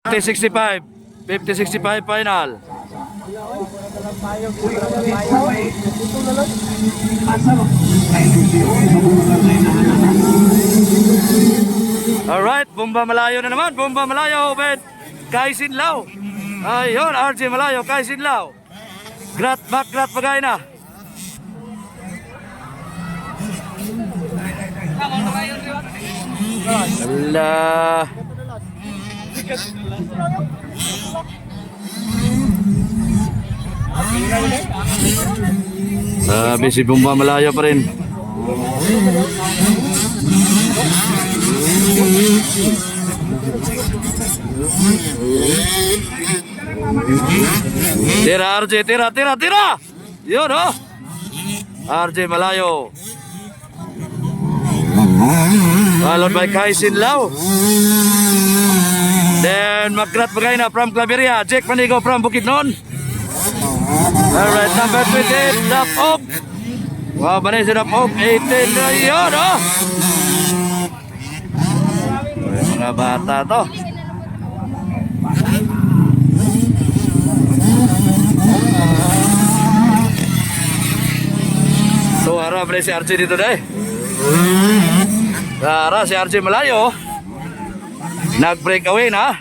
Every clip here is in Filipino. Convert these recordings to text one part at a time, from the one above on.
50-65. 50-65 final. Alright, Bomba Malayo na naman. Bomba Malayo with Kaisin Lao. Ayun, RJ Malayo, Kaisin Lao. Grat pagay na. Allah. Sabi si Bomba Malayo pa rin. Tira RJ, tira. Yun oh. RJ Malayo. Followed by Kaisin Lao. Then Magrat Bagayna from Claveria. Jake Manigo from Bukidnon. Alright, number 28, Dap Oak. Wow, banay si Dap Oak. 18 na yun oh. Mga bata to. So harap rin si RJ dito dahil. Tara si RJ Malayo. Nag-break away na.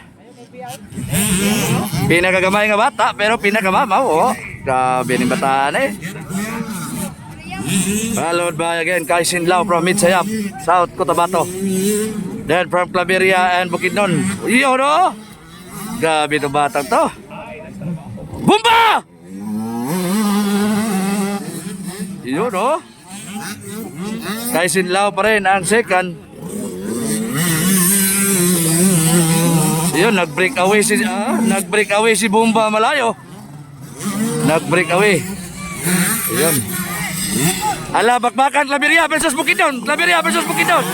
Pinakagamay nga bata pero pinakamamaw oh. Grabe ni bataan eh. Followed by again Kaisin Lao from Midsayap, South Cotabato. Then from Claveria and Bukidnon. Yun oh. Grabe to batang to. Bomba! Yun oh. Kaisin Lao pa rin ang second. Yun, nag-break away si Bomba Malayo. Nag-break away. Yun. Ala, bakbakan Claveria versus Bukidnon. Claveria versus Bukidnon.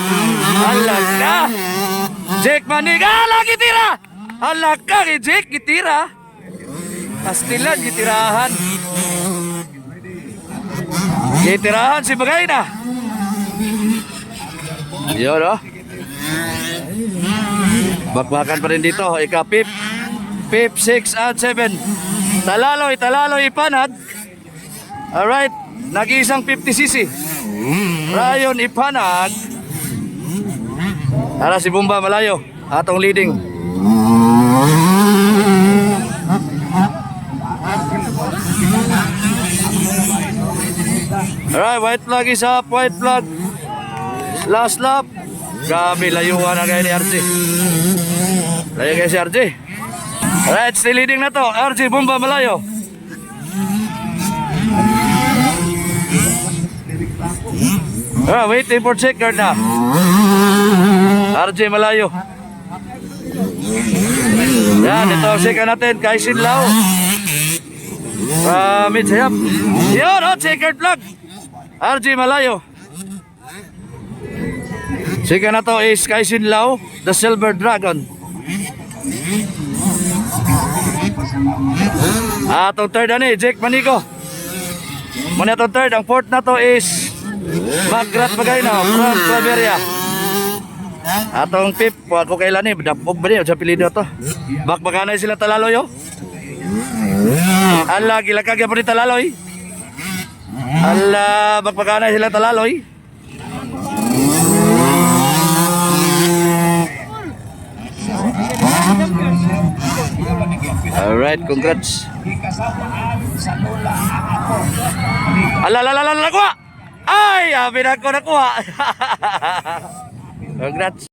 Ala ka. Jake Maniga, lagi tira. Ala ka, Jake, gitira. Pastilan, gitirahan. Gitirahan si Bagayna. Yun oh. Bakbakan pa rin dito. Ika-pip, 6 at 7. Talaloy, Ipanad. Alright, nag-iisang 50cc. Rayon Ipanag. Tara si Bomba Malayo, atong leading. Alright, white flag is up, white flag. Last lap. Grabe, layuan na kayo ni RJ. Layo kayo si RJ. Alright, still leading na to. RJ Bomba Malayo. Waiting for checker na. RJ Malayo. Yan, ito ang checker natin. Kaisin Lao. Midsayap. Yun, checkered flag. RJ Malayo. Checker na to is Kaisin Lao, the Silver Dragon. Atong third ani, Jake Manigo. Muna itong third, ang fourth na to is Magrat Bagayna from Claveria. Atong fifth, huwag ko kailan eh, dapog ba niya, sa pilido to. Bakbakanay sila talaloy oh. Ala, gilakagya pa rin talaloy. Ala, bakbakanay sila talaloy. Alright, congrats. Ala, nakuha. Ay, abin ako nakuha. Congrats.